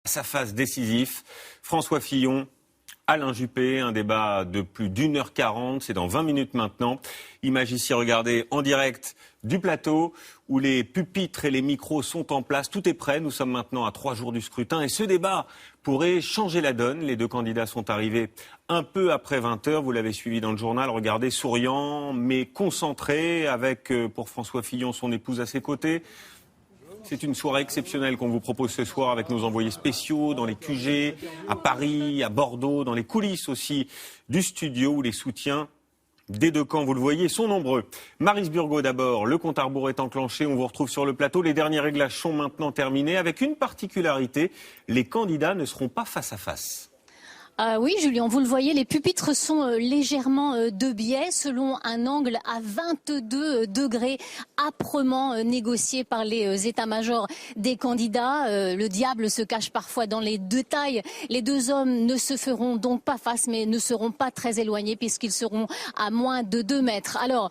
Sa phase décisif, François Fillon, Alain Juppé, un débat de plus d'1h40, c'est dans 20 minutes maintenant. Image ici, regardez, en direct du plateau où les pupitres et les micros sont en place. Tout est prêt, nous sommes maintenant à 3 jours du scrutin et ce débat pourrait changer la donne. Les deux candidats sont arrivés un peu après 20h, vous l'avez suivi dans le journal, regardez, souriant mais concentré avec, pour François Fillon, son épouse à ses côtés. C'est une soirée exceptionnelle qu'on vous propose ce soir avec nos envoyés spéciaux dans les QG, à Paris, à Bordeaux, dans les coulisses aussi du studio où les soutiens des deux camps, vous le voyez, sont nombreux. Maryse Burgot d'abord, le compte à rebours est enclenché, on vous retrouve sur le plateau. Les derniers réglages sont maintenant terminés avec une particularité, les candidats ne seront pas face à face. Oui, Julien, vous le voyez, les pupitres sont légèrement de biais selon un angle à 22 degrés âprement négocié par les états-majors des candidats. Le diable se cache parfois dans les détails. Les deux hommes ne se feront donc pas face, mais ne seront pas très éloignés puisqu'ils seront à moins de 2 mètres. Alors,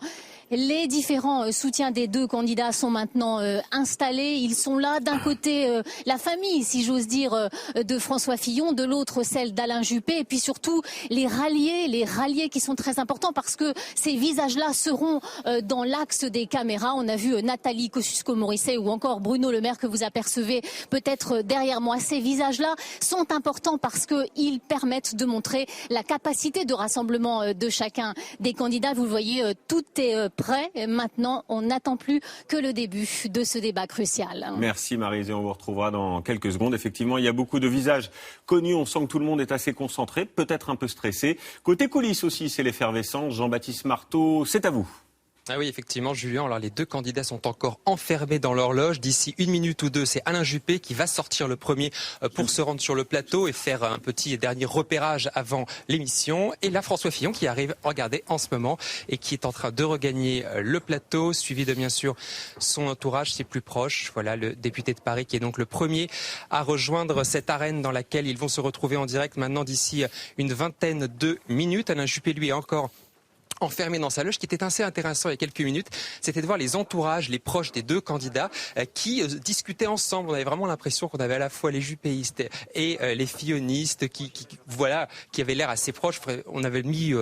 les différents soutiens des deux candidats sont maintenant installés. Ils sont là, d'un côté la famille, si j'ose dire, de François Fillon, de l'autre celle d'Alain Juppé, et puis surtout les ralliés qui sont très importants parce que ces visages-là seront dans l'axe des caméras. On a vu Nathalie Kosciusko-Morizet ou encore Bruno Le Maire que vous apercevez peut-être derrière moi. Ces visages-là sont importants parce qu'ils permettent de montrer la capacité de rassemblement de chacun des candidats. Vous le voyez, tout est prêt. Maintenant, on n'attend plus que le début de ce débat crucial. Merci Maryse et on vous retrouvera dans quelques secondes. Effectivement, il y a beaucoup de visages connus. On sent que tout le monde est assez concentré, peut-être un peu stressé. Côté coulisses aussi, c'est l'effervescence. Jean-Baptiste Marteau, c'est à vous. Ah oui, effectivement, Julien. Alors, les deux candidats sont encore enfermés dans leur loge. D'ici 1 minute ou 2, c'est Alain Juppé qui va sortir le premier pour se rendre sur le plateau et faire un petit dernier repérage avant l'émission. Et là, François Fillon qui arrive, regardez, en ce moment et qui est en train de regagner le plateau, suivi de, bien sûr, son entourage, ses plus proches. Voilà, le député de Paris qui est donc le premier à rejoindre cette arène dans laquelle ils vont se retrouver en direct maintenant d'ici une vingtaine de minutes. Alain Juppé, lui, est encore enfermé dans sa loge. Ce qui était assez intéressant il y a quelques minutes, c'était de voir les entourages, les proches des deux candidats qui discutaient ensemble. On avait vraiment l'impression qu'on avait à la fois les juppéistes et les fillonistes qui avaient l'air assez proches. On avait mis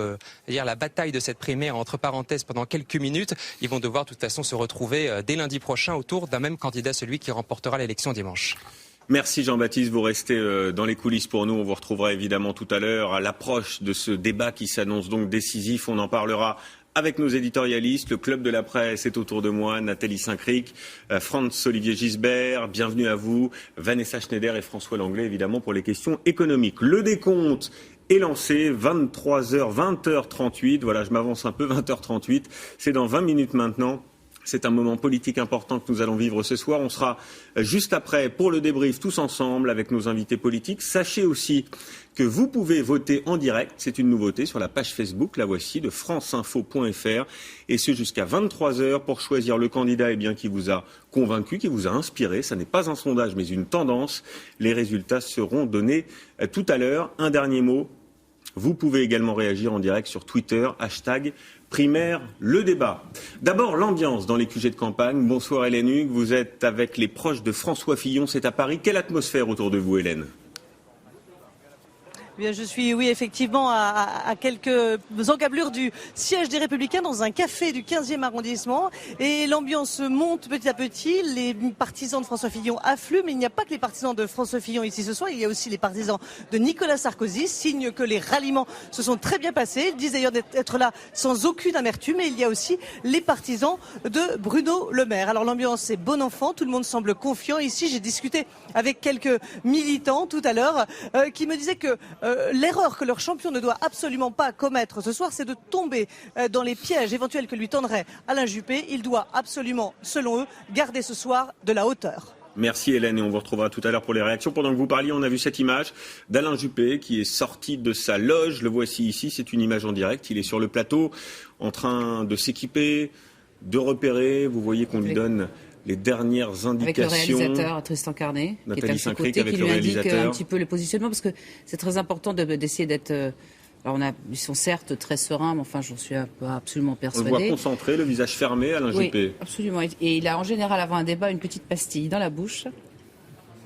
la bataille de cette primaire entre parenthèses pendant quelques minutes. Ils vont devoir de toute façon se retrouver dès lundi prochain autour d'un même candidat, celui qui remportera l'élection dimanche. Merci Jean-Baptiste, vous restez dans les coulisses pour nous. On vous retrouvera évidemment tout à l'heure à l'approche de ce débat qui s'annonce donc décisif. On en parlera avec nos éditorialistes. Le Club de la Presse est autour de moi. Nathalie Saint-Cric, Franz-Olivier Gisbert, bienvenue à vous. Vanessa Schneider et François Langlais évidemment pour les questions économiques. Le décompte est lancé, 23h, 20h38. Voilà, je m'avance un peu, 20h38. C'est dans 20 minutes maintenant. C'est un moment politique important que nous allons vivre ce soir. On sera juste après pour le débrief tous ensemble avec nos invités politiques. Sachez aussi que vous pouvez voter en direct. C'est une nouveauté sur la page Facebook, la voici, de franceinfo.fr. Et ce jusqu'à 23h pour choisir le candidat qui vous a convaincu, qui vous a inspiré. Ça n'est pas un sondage mais une tendance. Les résultats seront donnés tout à l'heure. Un dernier mot. Vous pouvez également réagir en direct sur Twitter, #primaire le débat. D'abord, l'ambiance dans les QG de campagne. Bonsoir Hélène Hugues, vous êtes avec les proches de François Fillon, c'est à Paris. Quelle atmosphère autour de vous, Hélène ? Bien, je suis, oui, effectivement, à quelques encablures du siège des Républicains dans un café du 15e arrondissement. Et l'ambiance monte petit à petit. Les partisans de François Fillon affluent, mais il n'y a pas que les partisans de François Fillon ici ce soir. Il y a aussi les partisans de Nicolas Sarkozy, signe que les ralliements se sont très bien passés. Ils disent d'ailleurs d'être là sans aucune amertume. Et il y a aussi les partisans de Bruno Le Maire. Alors l'ambiance est bon enfant, tout le monde semble confiant. Ici, j'ai discuté avec quelques militants tout à l'heure qui me disaient que l'erreur que leur champion ne doit absolument pas commettre ce soir, c'est de tomber dans les pièges éventuels que lui tendrait Alain Juppé. Il doit absolument, selon eux, garder ce soir de la hauteur. Merci Hélène et on vous retrouvera tout à l'heure pour les réactions. Pendant que vous parliez, on a vu cette image d'Alain Juppé qui est sorti de sa loge. Le voici ici, c'est une image en direct. Il est sur le plateau en train de s'équiper, de repérer. Vous voyez qu'on lui donne les dernières indications. Avec le réalisateur Tristan Carnet, Nathalie qui est à ses côtés, qui lui indique un petit peu le positionnement, parce que c'est très important d'essayer d'être... Alors ils sont certes très sereins, mais enfin j'en suis pas absolument persuadée. On le voit concentré, le visage fermé, Alain Juppé. Oui, absolument. Et il a en général, avant un débat, une petite pastille dans la bouche.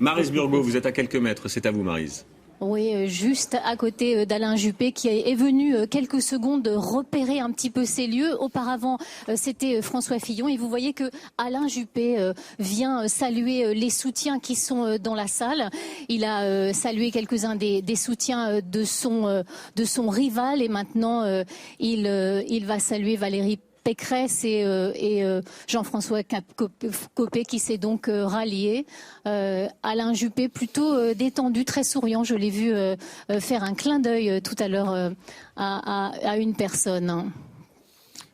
Maryse Burgot, vous êtes à quelques mètres, c'est à vous Maryse. Oui, juste à côté d'Alain Juppé qui est venu quelques secondes repérer un petit peu ces lieux. Auparavant, c'était François Fillon et vous voyez que Alain Juppé vient saluer les soutiens qui sont dans la salle. Il a salué quelques-uns des soutiens de son rival et maintenant il va saluer Valérie Pécresse et Jean-François Copé qui s'est donc rallié. Alain Juppé plutôt détendu, très souriant. Je l'ai vu faire un clin d'œil tout à l'heure à une personne.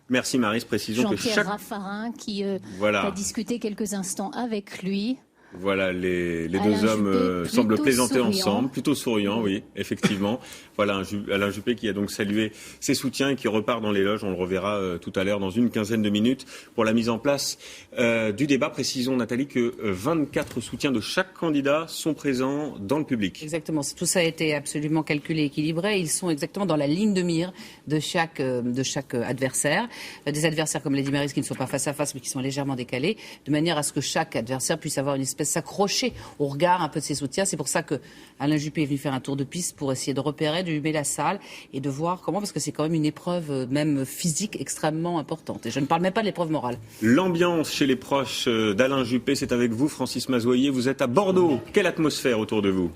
Merci Maryse, précisons que Jean-Pierre Raffarin qui a discuté quelques instants avec lui. Voilà, les Alain deux hommes Juppé, semblent plaisanter souriant. ensemble, plutôt souriants, oui, effectivement. Voilà, Alain Juppé qui a donc salué ses soutiens et qui repart dans les loges. On le reverra tout à l'heure dans une quinzaine de minutes pour la mise en place du débat. Précisons, Nathalie, que 24 soutiens de chaque candidat sont présents dans le public. Exactement, tout ça a été absolument calculé et équilibré. Ils sont exactement dans la ligne de mire de chaque adversaire. Des adversaires, comme l'a dit Maryse, qui ne sont pas face à face mais qui sont légèrement décalés, de manière à ce que chaque adversaire puisse avoir une espèce s'accrocher au regard un peu de ses soutiens. C'est pour ça que Alain Juppé est venu faire un tour de piste pour essayer de repérer, de humer la salle et de voir comment, parce que c'est quand même une épreuve même physique extrêmement importante. Et je ne parle même pas de l'épreuve morale. L'ambiance chez les proches d'Alain Juppé, c'est avec vous, Francis Mazoyer. Vous êtes à Bordeaux. Quelle atmosphère autour de vous ?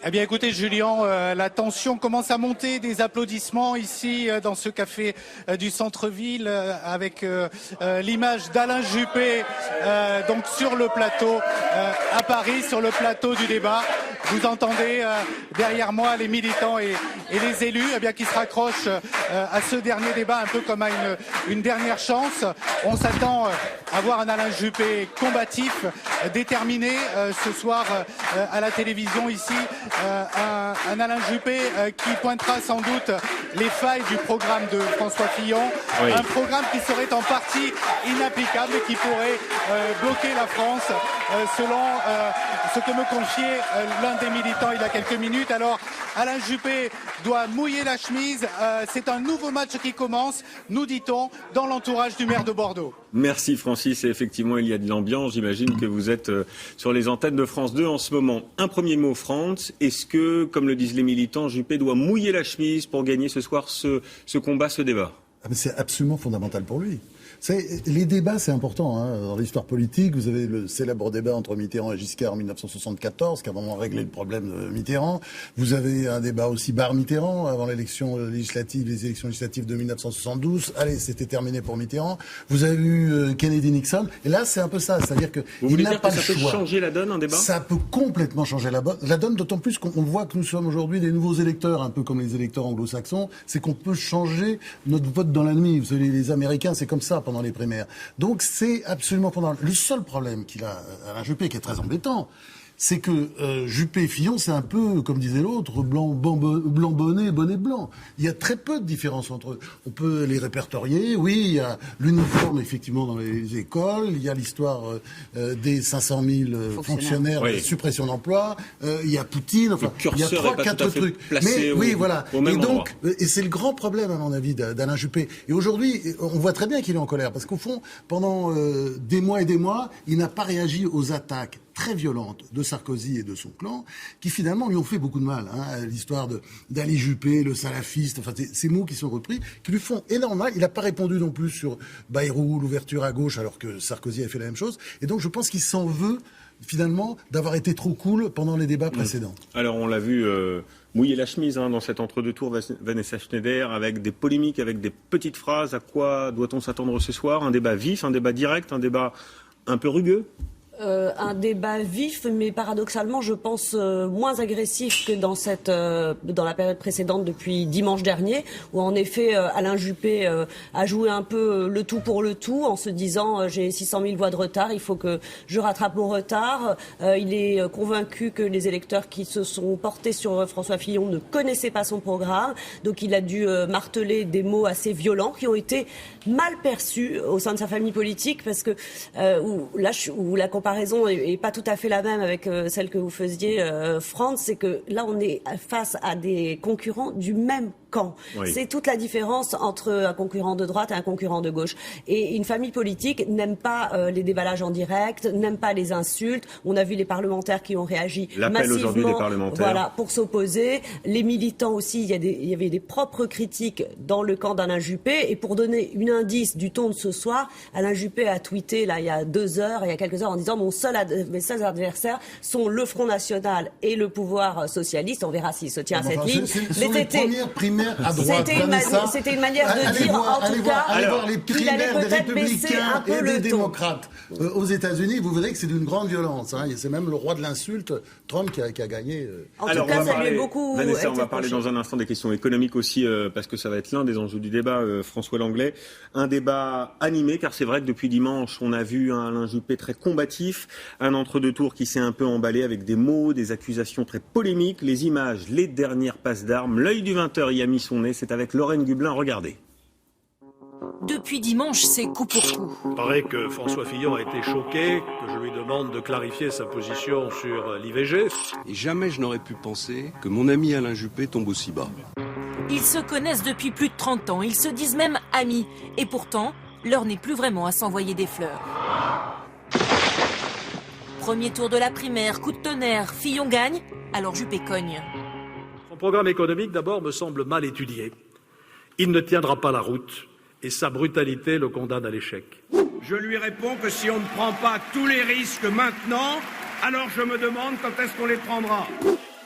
Eh bien écoutez Julien, la tension commence à monter, des applaudissements ici dans ce café du centre-ville avec l'image d'Alain Juppé donc sur le plateau à Paris, sur le plateau du débat. Vous entendez derrière moi les militants et les élus qui se raccrochent à ce dernier débat un peu comme à une dernière chance. On s'attend à voir un Alain Juppé combatif, déterminé ce soir à la télévision ici. Un Alain Juppé qui pointera sans doute les failles du programme de François Fillon. Oui. Un programme qui serait en partie inapplicable et qui pourrait bloquer la France selon ce que me confiait l'un des militants il y a quelques minutes. Alors Alain Juppé doit mouiller la chemise. C'est un nouveau match qui commence, nous dit-on, dans l'entourage du maire de Bordeaux. Merci Francis, et effectivement il y a de l'ambiance, j'imagine que vous êtes sur les antennes de France 2 en ce moment. Un premier mot France, est-ce que, comme le disent les militants, Juppé doit mouiller la chemise pour gagner ce soir ce combat, ce débat ? C'est absolument fondamental pour lui. Les débats, c'est important. Dans l'histoire politique, vous avez le célèbre débat entre Mitterrand et Giscard en 1974, qui a vraiment réglé le problème de Mitterrand. Vous avez un débat aussi Barre-Mitterrand, avant les élections législatives de 1972. Allez, c'était terminé pour Mitterrand. Vous avez eu Kennedy-Nixon. Et là, c'est un peu ça. C'est-à-dire que il n'a pas le choix. Ça peut changer la donne, un débat ? Ça peut complètement changer la donne, d'autant plus qu'on voit que nous sommes aujourd'hui des nouveaux électeurs, un peu comme les électeurs anglo-saxons. C'est qu'on peut changer notre vote dans la nuit. Vous savez, les Américains, c'est comme ça pendant les primaires. Donc c'est absolument fondamental. Le seul problème qu'il a, Alain Juppé, qui est très embêtant, c'est que Juppé et Fillon, c'est un peu, comme disait l'autre, blanc bonnet, bonnet blanc. Il y a très peu de différence entre eux. On peut les répertorier. Oui, il y a l'uniforme, effectivement, dans les écoles. Il y a l'histoire des 500 000 fonctionnaires, oui. De suppression d'emploi. Il y a Poutine. Enfin, il y a 3-4 trucs. Mais oui, voilà. Et donc, et c'est le grand problème, à mon avis, d'Alain Juppé. Et aujourd'hui, on voit très bien qu'il est en colère. Parce qu'au fond, pendant des mois et des mois, il n'a pas réagi aux attaques très violente de Sarkozy et de son clan, qui finalement lui ont fait beaucoup de mal. L'histoire d'Ali Juppé, le salafiste, enfin ces mots qui sont repris, qui lui font énormément mal. Il n'a pas répondu non plus sur Bayrou, l'ouverture à gauche, alors que Sarkozy a fait la même chose. Et donc je pense qu'il s'en veut finalement d'avoir été trop cool pendant les débats précédents. Alors on l'a vu mouiller la chemise dans cet entre-deux-tours, Vanessa Schneider, avec des polémiques, avec des petites phrases. À quoi doit-on s'attendre ce soir ? Un débat vif, un débat direct, un débat un peu rugueux ? Un débat vif, mais paradoxalement, je pense, moins agressif que dans la période précédente depuis dimanche dernier, où en effet Alain Juppé a joué un peu le tout pour le tout, en se disant j'ai 600 000 voix de retard, il faut que je rattrape mon retard. Il est convaincu que les électeurs qui se sont portés sur François Fillon ne connaissaient pas son programme, donc il a dû marteler des mots assez violents qui ont été mal perçus au sein de sa famille politique, parce que où la comparaison comparaison est pas tout à fait la même avec celle que vous faisiez, France, c'est que là, on est face à des concurrents du même camp. Oui. C'est toute la différence entre un concurrent de droite et un concurrent de gauche. Et une famille politique n'aime pas les déballages en direct, n'aime pas les insultes. On a vu les parlementaires qui ont réagi massivement, voilà, pour s'opposer. Les militants aussi, il y avait des propres critiques dans le camp d'Alain Juppé. Et pour donner un indice du ton de ce soir, Alain Juppé a tweeté là il y a 2 heures, il y a quelques heures, en disant mes seuls adversaires sont le Front National et le pouvoir socialiste. On verra s'il se tient à cette ligne. À droite, c'était une manière de dire, allez voir les primaires des républicains et des démocrates aux États-Unis. Vous verrez que c'est d'une grande violence. Hein. C'est même le roi de l'insulte, Trump, qui a gagné. En tout cas, ça lui est beaucoup. Vanessa, on va parler dans un instant des questions économiques aussi, parce que ça va être l'un des enjeux du débat, François Langlais. Un débat animé, car c'est vrai que depuis dimanche, on a vu un Alain Juppé très combatif, un entre-deux tours qui s'est un peu emballé avec des mots, des accusations très polémiques, les images, les dernières passes d'armes. L'œil du 20h y a mis son nez, c'est avec Lorraine Gublin, regardez. Depuis dimanche, c'est coup pour coup. Il paraît que François Fillon a été choqué, que je lui demande de clarifier sa position sur l'IVG. Et jamais je n'aurais pu penser que mon ami Alain Juppé tombe aussi bas. Ils se connaissent depuis plus de 30 ans, ils se disent même amis. Et pourtant, l'heure n'est plus vraiment à s'envoyer des fleurs. Premier tour de la primaire, coup de tonnerre, Fillon gagne, alors Juppé cogne. Son programme économique, d'abord, me semble mal étudié. Il ne tiendra pas la route et sa brutalité le condamne à l'échec. Je lui réponds que si on ne prend pas tous les risques maintenant, alors je me demande quand est-ce qu'on les prendra.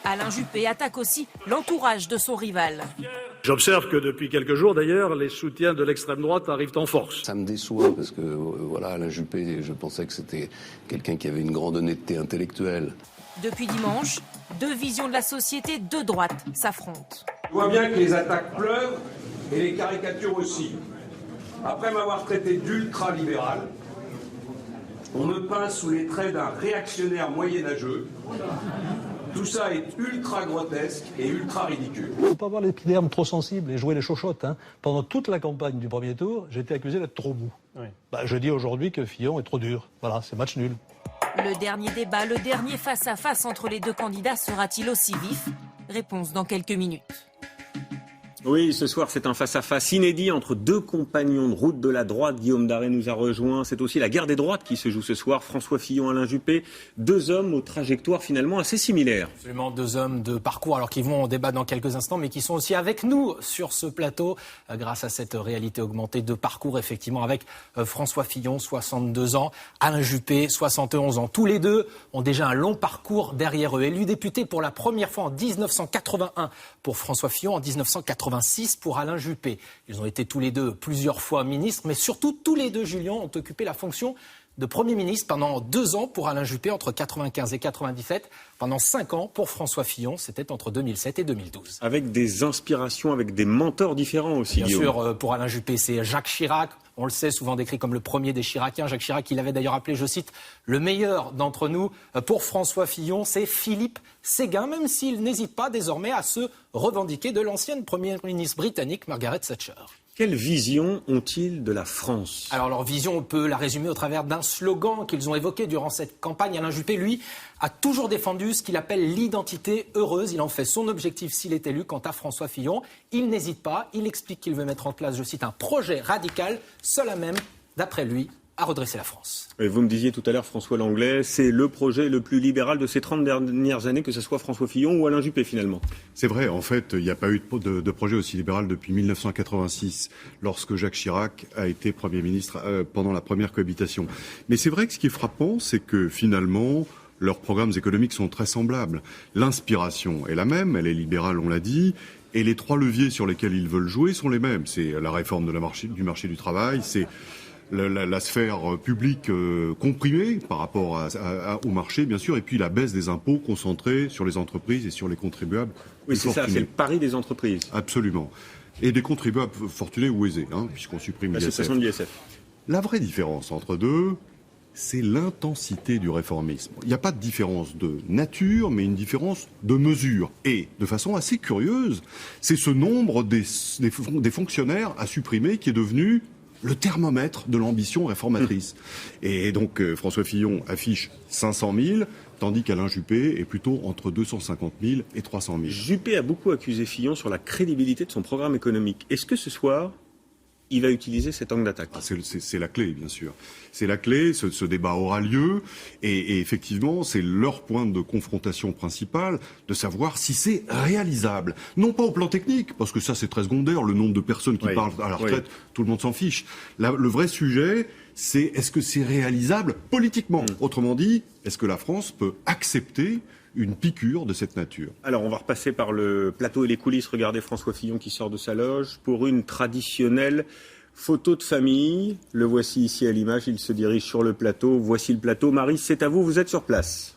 Alain Juppé attaque aussi l'entourage de son rival. J'observe que depuis quelques jours, d'ailleurs, les soutiens de l'extrême droite arrivent en force. Ça me déçoit parce que, voilà, Alain Juppé, je pensais que c'était quelqu'un qui avait une grande honnêteté intellectuelle. Depuis dimanche, 2 visions de la société de droite s'affrontent. Je vois bien que les attaques pleuvent et les caricatures aussi. Après m'avoir traité d'ultra-libéral, on me peint sous les traits d'un réactionnaire moyenâgeux. Tout ça est ultra grotesque et ultra ridicule. Il ne faut pas avoir les termes trop sensibles et jouer les chochottes. Hein. Pendant toute la campagne du premier tour, j'ai été accusé d'être trop mou. Oui. Je dis aujourd'hui que Fillon est trop dur. Voilà, c'est match nul. Le dernier débat, le dernier face-à-face entre les 2 candidats sera-t-il aussi vif ? Réponse dans quelques minutes. Oui, ce soir, c'est un face-à-face inédit entre 2 compagnons de route de la droite. Guillaume Daré nous a rejoint. C'est aussi la guerre des droites qui se joue ce soir. François Fillon, Alain Juppé, 2 hommes aux trajectoires finalement assez similaires. Absolument, 2 hommes de parcours, alors qui vont en débat dans quelques instants, mais qui sont aussi avec nous sur ce plateau, grâce à cette réalité augmentée de parcours, effectivement, avec François Fillon, 62 ans, Alain Juppé, 71 ans. Tous les 2 ont déjà un long parcours derrière eux. Élu député pour la première fois en 1981 pour François Fillon, en 1986 pour Alain Juppé. Ils ont été tous les 2 plusieurs fois ministres, mais surtout tous les 2, Julien, ont occupé la fonction de Premier ministre pendant 2 ans pour Alain Juppé, entre 1995 et 1997, pendant 5 ans pour François Fillon, c'était entre 2007 et 2012. Avec des inspirations, avec des mentors différents aussi, Bien Guillaume. sûr, pour Alain Juppé, c'est Jacques Chirac, on le sait, souvent décrit comme le premier des Chiraciens. Jacques Chirac, il avait d'ailleurs appelé, je cite, le meilleur d'entre nous. Pour François Fillon, c'est Philippe Séguin, même s'il n'hésite pas désormais à se revendiquer de l'ancienne première ministre britannique, Margaret Thatcher. Quelle vision ont-ils de la France ? Alors leur vision, on peut la résumer au travers d'un slogan qu'ils ont évoqué durant cette campagne. Alain Juppé, lui, a toujours défendu ce qu'il appelle l'identité heureuse. Il en fait son objectif s'il est élu. Quant à François Fillon, il n'hésite pas. Il explique qu'il veut mettre en place, je cite, un projet radical, seul à même, d'après lui, à redresser la France. Et vous me disiez tout à l'heure, François Langlais, c'est le projet le plus libéral de ces 30 dernières années, que ce soit François Fillon ou Alain Juppé finalement. C'est vrai, en fait, il n'y a pas eu de projet aussi libéral depuis 1986, lorsque Jacques Chirac a été Premier ministre pendant la première cohabitation. Mais c'est vrai que ce qui est frappant, c'est que finalement, leurs programmes économiques sont très semblables. L'inspiration est la même, elle est libérale, on l'a dit. Et les 3 leviers sur lesquels ils veulent jouer sont les mêmes. C'est la réforme du marché du travail, c'est la sphère publique comprimée par rapport au marché, bien sûr, et puis la baisse des impôts concentrés sur les entreprises et sur les contribuables. Oui, c'est ça, c'est le pari des entreprises. Absolument. Et des contribuables fortunés ou aisés, puisqu'on supprime l'ISF. La suppression de l'ISF. La vraie différence entre 2, c'est l'intensité du réformisme. Il n'y a pas de différence de nature, mais une différence de mesure. Et, de façon assez curieuse, c'est ce nombre des fonctionnaires à supprimer qui est devenu le thermomètre de l'ambition réformatrice. Et donc François Fillon affiche 500 000, tandis qu'Alain Juppé est plutôt entre 250 000 et 300 000. Juppé a beaucoup accusé Fillon sur la crédibilité de son programme économique. Est-ce que ce soir, il va utiliser cet angle d'attaque? C'est la clé, bien sûr. C'est la clé, ce débat aura lieu, et effectivement, c'est leur point de confrontation principal, de savoir si c'est réalisable. Non pas au plan technique, parce que ça c'est très secondaire, le nombre de personnes qui partent à la retraite, tout le monde s'en fiche. Là, le vrai sujet, c'est est-ce que c'est réalisable politiquement? Autrement dit, est-ce que la France peut accepter une piqûre de cette nature? Alors, on va repasser par le plateau et les coulisses. Regardez François Fillon qui sort de sa loge pour une traditionnelle photo de famille. Le voici ici à l'image, il se dirige sur le plateau. Voici le plateau. Marie, c'est à vous, vous êtes sur place.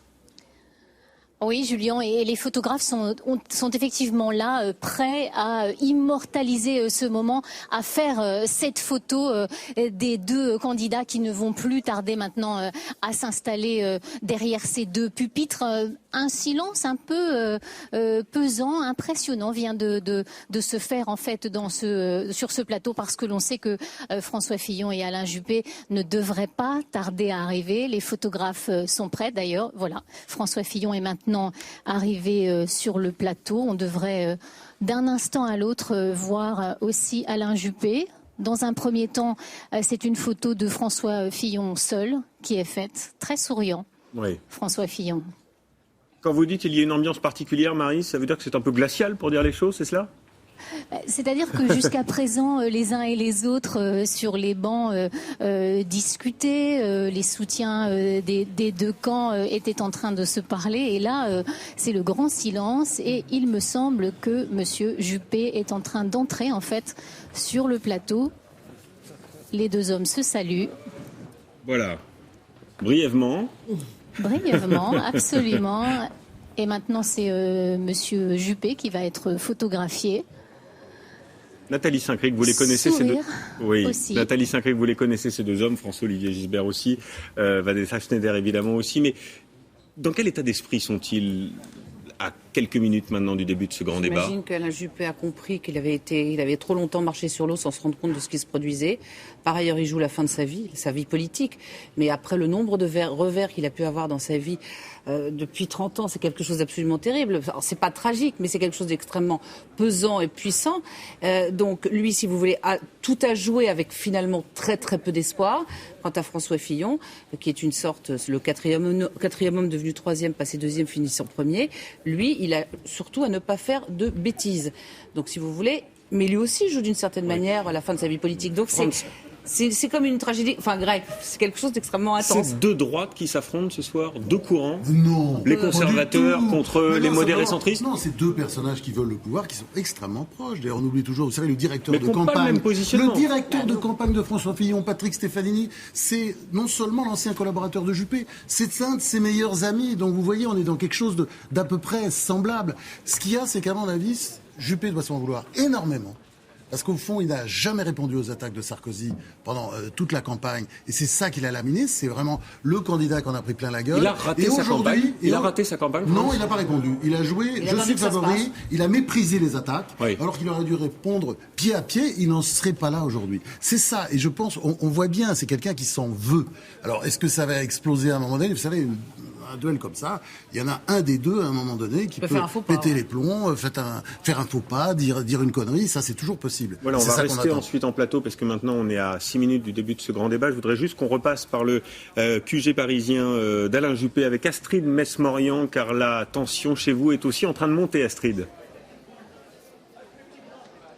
Oui, Julien, et les photographes sont effectivement là, prêts à immortaliser ce moment, à faire cette photo des deux candidats qui ne vont plus tarder maintenant à s'installer derrière ces deux pupitres. Un silence un peu pesant, impressionnant vient de se faire en fait sur ce plateau, parce que l'on sait que François Fillon et Alain Juppé ne devraient pas tarder à arriver. Les photographes sont prêts d'ailleurs. Voilà, François Fillon est maintenant arrivé sur le plateau. On devrait d'un instant à l'autre voir aussi Alain Juppé. Dans un premier temps, c'est une photo de François Fillon seul qui est faite, très souriant. Oui. François Fillon. Quand vous dites qu'il y a une ambiance particulière, Marie, ça veut dire que c'est un peu glacial pour dire les choses, c'est cela ? C'est-à-dire que jusqu'à présent, les uns et les autres sur les bancs discutaient, les soutiens des deux camps étaient en train de se parler, et là, c'est le grand silence, et il me semble que Monsieur Juppé est en train d'entrer en fait sur le plateau. Les deux hommes se saluent. Voilà, brièvement. Brièvement, absolument. Et maintenant, c'est Monsieur Juppé qui va être photographié. Nathalie Saint-Cric, vous les connaissez ces deux. Oui, aussi. Nathalie Saint-Cric, vous les connaissez ces deux hommes, François-Olivier Gisbert aussi, Vanessa Schneider évidemment aussi. Mais dans quel état d'esprit sont-ils à quelques minutes maintenant du début de ce grand débat? J'imagine qu'Alain Juppé a compris qu'il avait trop longtemps marché sur l'eau sans se rendre compte de ce qui se produisait. Par ailleurs, il joue la fin de sa vie politique. Mais après le nombre de revers qu'il a pu avoir dans sa vie depuis 30 ans, c'est quelque chose d'absolument terrible. Alors, c'est pas tragique, mais c'est quelque chose d'extrêmement pesant et puissant. Donc lui, si vous voulez, a tout à jouer avec finalement très très peu d'espoir. Quant à François Fillon, qui est une sorte, le quatrième homme devenu troisième, passé deuxième, finissant premier, lui, il a surtout à ne pas faire de bêtises. Donc si vous voulez, mais lui aussi joue d'une certaine manière à la fin de sa vie politique. Donc c'est comme une tragédie, enfin bref, c'est quelque chose d'extrêmement intense. C'est deux droites qui s'affrontent ce soir, deux courants. Non. Les conservateurs contre les modérés centristes. Non, c'est deux personnages qui veulent le pouvoir, qui sont extrêmement proches. D'ailleurs, on oublie toujours, vous savez, le directeur de campagne. Pas le même positionnement. Le directeur de campagne de François Fillon, Patrick Stefanini, c'est non seulement l'ancien collaborateur de Juppé, c'est un de ses meilleurs amis. Donc vous voyez, on est dans quelque chose d'à peu près semblable. Ce qu'il y a, c'est qu'à mon avis, Juppé doit s'en vouloir énormément. Parce qu'au fond, il n'a jamais répondu aux attaques de Sarkozy pendant toute la campagne. Et c'est ça qu'il a laminé. C'est vraiment le candidat qu'on a pris plein la gueule. Il a raté sa campagne. Il a raté sa campagne. Non, il n'a pas répondu. Il a joué « Je suis favori ». Il a méprisé les attaques. Oui. Alors qu'il aurait dû répondre pied à pied. Il n'en serait pas là aujourd'hui. C'est ça. Et je pense, on voit bien, c'est quelqu'un qui s'en veut. Alors, est-ce que ça va exploser à un moment donné? Vous savez, un duel comme ça, il y en a un des deux à un moment donné qui peut péter les plombs, faire un faux pas, dire une connerie, ça c'est toujours possible. Voilà, on va rester ensuite en plateau parce que maintenant on est à 6 minutes du début de ce grand débat. Je voudrais juste qu'on repasse par le QG parisien d'Alain Juppé avec Astrid Messmorian, car la tension chez vous est aussi en train de monter, Astrid.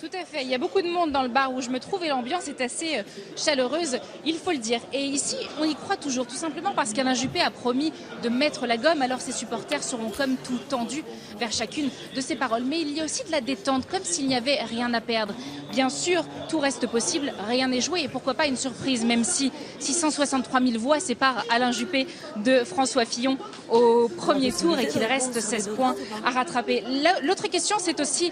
Tout à fait, il y a beaucoup de monde dans le bar où je me trouve et l'ambiance est assez chaleureuse, il faut le dire. Et ici, on y croit toujours, tout simplement parce qu'Alain Juppé a promis de mettre la gomme, alors ses supporters seront comme tout tendus vers chacune de ses paroles. Mais il y a aussi de la détente, comme s'il n'y avait rien à perdre. Bien sûr, tout reste possible, rien n'est joué et pourquoi pas une surprise, même si 663 000 voix séparent Alain Juppé de François Fillon au premier tour et qu'il reste 16 points à rattraper. L'autre question, c'est aussi...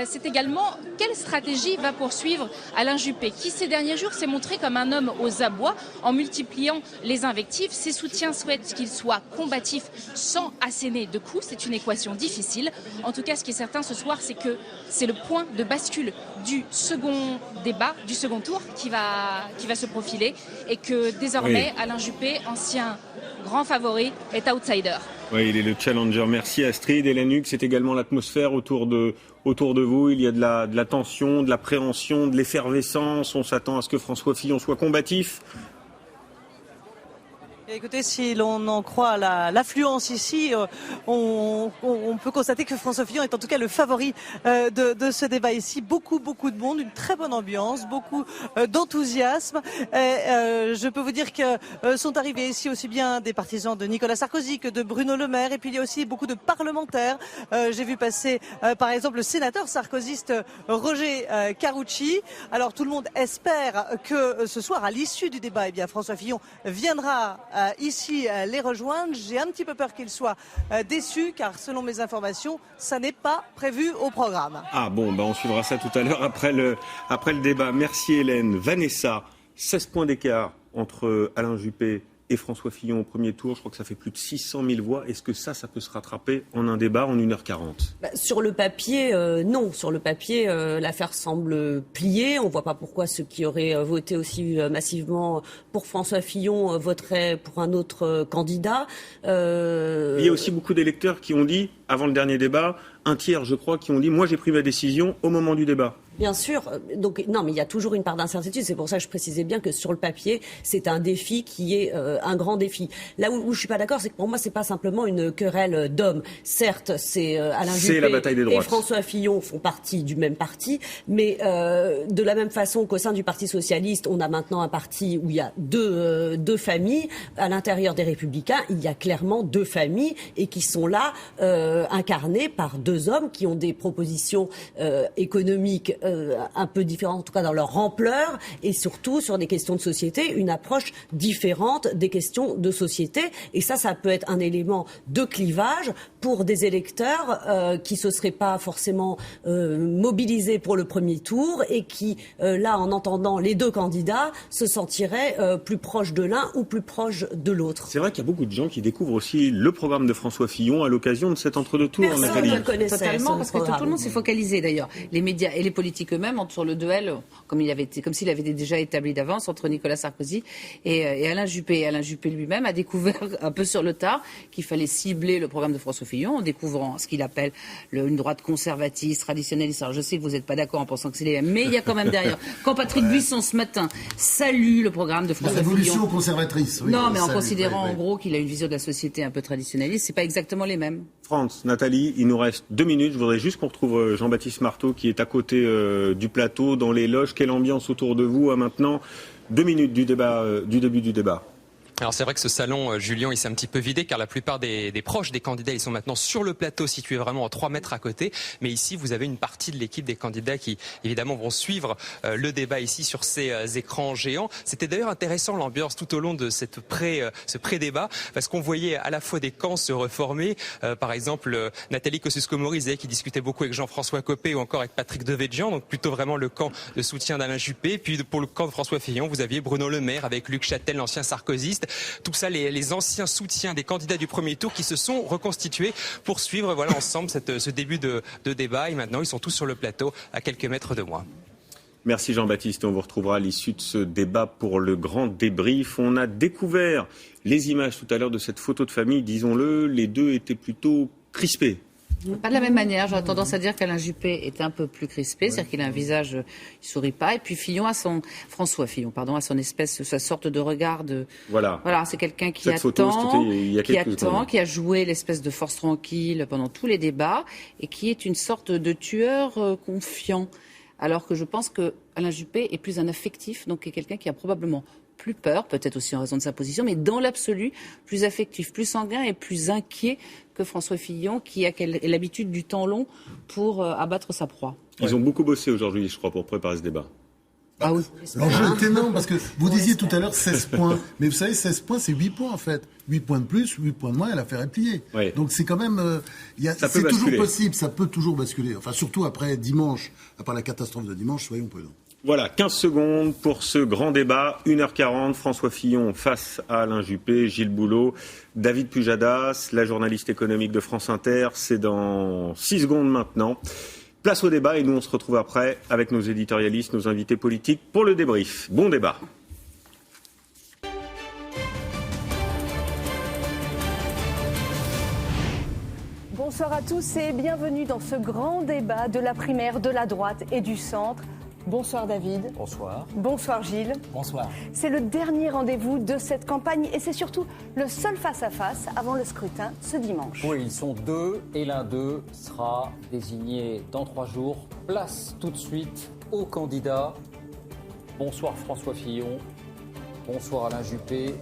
c'est également quelle stratégie va poursuivre Alain Juppé, qui ces derniers jours s'est montré comme un homme aux abois en multipliant les invectives. Ses soutiens souhaitent qu'il soit combatif sans asséner de coups. C'est une équation difficile. En tout cas, ce qui est certain ce soir, c'est que c'est le point de bascule du second débat, du second tour qui va se profiler et que désormais Alain Juppé, ancien grand favori, est outsider. Oui, il est le challenger. Merci Astrid. Et Hélène Hugues, c'est également l'atmosphère autour de vous. Il y a de la tension, de l'appréhension, de l'effervescence. On s'attend à ce que François Fillon soit combatif. Écoutez, si l'on en croit l'affluence ici, on peut constater que François Fillon est en tout cas le favori de ce débat ici. Beaucoup de monde, une très bonne ambiance, beaucoup d'enthousiasme. Je peux vous dire que sont arrivés ici aussi bien des partisans de Nicolas Sarkozy que de Bruno Le Maire. Et puis il y a aussi beaucoup de parlementaires. J'ai vu passer par exemple le sénateur sarkozyste Roger Karoutchi. Alors tout le monde espère que ce soir, à l'issue du débat, eh bien François Fillon viendra ici les rejoindre. J'ai un petit peu peur qu'il soit déçu car selon mes informations, ça n'est pas prévu au programme. Ah bon, on suivra ça tout à l'heure après le débat. Merci Hélène. Vanessa, 16 points d'écart entre Alain Juppé et François Fillon au premier tour. Je crois que ça fait plus de 600 000 voix. Est-ce que ça peut se rattraper en un débat en 1h40 ? Sur le papier, non. Sur le papier, l'affaire semble pliée. On ne voit pas pourquoi ceux qui auraient voté aussi massivement pour François Fillon voteraient pour un autre candidat. Il y a aussi beaucoup d'électeurs qui ont dit, avant le dernier débat, un tiers, je crois, qui ont dit « moi j'ai pris ma décision au moment du débat ». Bien sûr. Donc, non, mais il y a toujours une part d'incertitude. C'est pour ça que je précisais bien que sur le papier, c'est un défi qui est un grand défi. Là où je suis pas d'accord, c'est que pour moi, c'est pas simplement une querelle d'hommes. Certes, c'est Alain Juppé et François Fillon font partie du même parti, mais de la même façon qu'au sein du Parti socialiste, on a maintenant un parti où il y a deux familles. À l'intérieur des Républicains, il y a clairement deux familles et qui sont là incarnées par deux hommes qui ont des propositions économiques un peu différentes, en tout cas dans leur ampleur, et surtout sur des questions de société, une approche différente des questions de société. Et ça peut être un élément de clivage pour des électeurs qui se seraient pas forcément mobilisés pour le premier tour et qui, là, en entendant les deux candidats, se sentiraient plus proches de l'un ou plus proches de l'autre. C'est vrai qu'il y a beaucoup de gens qui découvrent aussi le programme de François Fillon à l'occasion de cet entre-deux-tours. Nathalie. Totalement, parce que tout le monde s'est focalisé d'ailleurs. Les médias et les politiques eux-mêmes sur le duel, comme s'il avait été déjà établi d'avance entre Nicolas Sarkozy et Alain Juppé. Et Alain Juppé lui-même a découvert un peu sur le tard qu'il fallait cibler le programme de François Fillon en découvrant ce qu'il appelle une droite conservatiste, traditionnaliste. Alors je sais que vous n'êtes pas d'accord en pensant que c'est les mêmes, mais il y a quand même derrière. Quand Patrick Buisson ce matin salue le programme de François Fillon. La révolution conservatrice. Oui, non, mais en considérant en gros qu'il a une vision de la société un peu traditionnaliste, c'est pas exactement les mêmes. France, Nathalie, il nous reste 2 minutes. Je voudrais juste qu'on retrouve Jean-Baptiste Marteau qui est à côté du plateau, dans les loges. Quelle ambiance autour de vous à maintenant 2 minutes du début du débat. Alors c'est vrai que ce salon, Julien, il s'est un petit peu vidé car la plupart des proches des candidats, ils sont maintenant sur le plateau situé vraiment à 3 mètres à côté. Mais ici, vous avez une partie de l'équipe des candidats qui, évidemment, vont suivre le débat ici sur ces écrans géants. C'était d'ailleurs intéressant l'ambiance tout au long de ce pré-débat parce qu'on voyait à la fois des camps se reformer. Par exemple, Nathalie Kosciusko-Morizet qui discutait beaucoup avec Jean-François Copé ou encore avec Patrick Devedjian. Donc plutôt vraiment le camp de soutien d'Alain Juppé. Puis pour le camp de François Fillon, vous aviez Bruno Le Maire avec Luc Châtel, l'ancien sarkozyste. Tout ça, les anciens soutiens des candidats du premier tour qui se sont reconstitués pour suivre ensemble ce début de débat. Et maintenant, ils sont tous sur le plateau à quelques mètres de moi. Merci Jean-Baptiste. On vous retrouvera à l'issue de ce débat pour le grand débrief. On a découvert les images tout à l'heure de cette photo de famille. Disons-le, les deux étaient plutôt crispés. Pas de la même manière. J'aurais tendance à dire qu'Alain Juppé est un peu plus crispé, c'est-à-dire qu'il a un visage, il sourit pas. Et puis François Fillon, a son espèce, sa sorte de regard de. Voilà, c'est quelqu'un qui attend, qui a joué l'espèce de force tranquille pendant tous les débats et qui est une sorte de tueur confiant. Alors que je pense que Alain Juppé est plus un affectif, donc est quelqu'un qui a probablement plus peur, peut-être aussi en raison de sa position, mais dans l'absolu, plus affectif, plus sanguin et plus inquiet que François Fillon, qui a l'habitude du temps long pour abattre sa proie. Ils ont beaucoup bossé aujourd'hui, je crois, pour préparer ce débat. Ah oui, l'enjeu est énorme parce que vous disiez tout à l'heure 16 points. Mais vous savez, 16 points, c'est 8 points en fait. 8 points de plus, 8 points de moins et l'affaire est pliée. Oui. Donc c'est quand même... c'est toujours possible, ça peut toujours basculer. Enfin, surtout après dimanche, après la catastrophe de dimanche, soyons prudents. Voilà, 15 secondes pour ce grand débat. 1h40, François Fillon face à Alain Juppé, Gilles Boulot, David Pujadas, la journaliste économique de France Inter. C'est dans 6 secondes maintenant. Place au débat et nous on se retrouve après avec nos éditorialistes, nos invités politiques pour le débrief. Bon débat. Bonsoir à tous et bienvenue dans ce grand débat de la primaire de la droite et du centre. Bonsoir David. Bonsoir. Bonsoir Gilles. Bonsoir. C'est le dernier rendez-vous de cette campagne et c'est surtout le seul face-à-face avant le scrutin ce dimanche. Oui, ils sont deux et l'un d'eux sera désigné dans 3 jours. Place tout de suite aux candidats. Bonsoir François Fillon. Bonsoir Alain Juppé.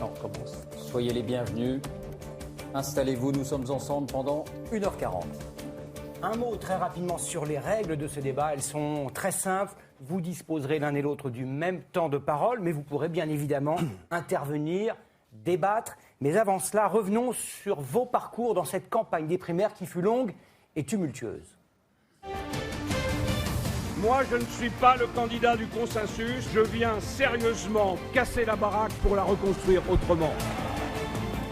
On commence. Soyez les bienvenus. Installez-vous, nous sommes ensemble pendant 1h40. Un mot très rapidement sur les règles de ce débat. Elles sont très simples. Vous disposerez l'un et l'autre du même temps de parole, mais vous pourrez bien évidemment intervenir, débattre. Mais avant cela, revenons sur vos parcours dans cette campagne des primaires qui fut longue et tumultueuse. Moi, je ne suis pas le candidat du consensus. Je viens sérieusement casser la baraque pour la reconstruire autrement.